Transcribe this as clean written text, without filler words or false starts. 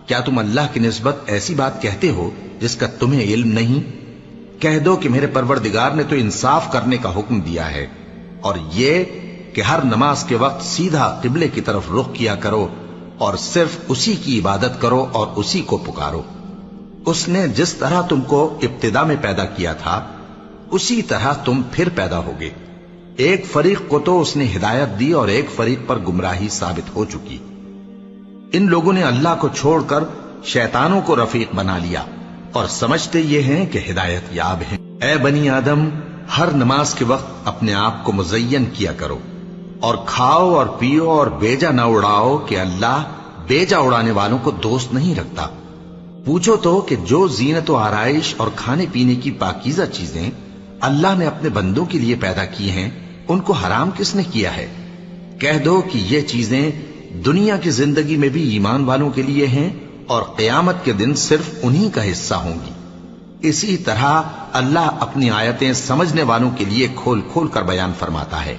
کیا تم اللہ کی نسبت ایسی بات کہتے ہو جس کا تمہیں علم نہیں؟ کہہ دو کہ میرے پروردگار نے تو انصاف کرنے کا حکم دیا ہے، اور یہ کہ ہر نماز کے وقت سیدھا قبلے کی طرف رخ کیا کرو اور صرف اسی کی عبادت کرو اور اسی کو پکارو۔ اس نے جس طرح تم کو ابتدا میں پیدا کیا تھا اسی طرح تم پھر پیدا ہوگے۔ ایک فریق کو تو اس نے ہدایت دی اور ایک فریق پر گمراہی ثابت ہو چکی۔ ان لوگوں نے اللہ کو چھوڑ کر شیطانوں کو رفیق بنا لیا اور سمجھتے یہ ہیں کہ ہدایت یاب ہیں۔ اے بنی آدم، ہر نماز کے وقت اپنے آپ کو مزین کیا کرو اور کھاؤ اور پیو اور بیجا نہ اڑاؤ کہ اللہ بیجا اڑانے والوں کو دوست نہیں رکھتا۔ پوچھو تو کہ جو زینت و آرائش اور کھانے پینے کی پاکیزہ چیزیں اللہ نے اپنے بندوں کے لیے پیدا کی ہیں ان کو حرام کس نے کیا ہے؟ کہہ دو کہ یہ چیزیں دنیا کی زندگی میں بھی ایمان والوں کے لیے ہیں اور قیامت کے دن صرف انہی کا حصہ ہوں گی۔ اسی طرح اللہ اپنی آیتیں سمجھنے والوں کے لیے کھول کھول کر بیان فرماتا ہے۔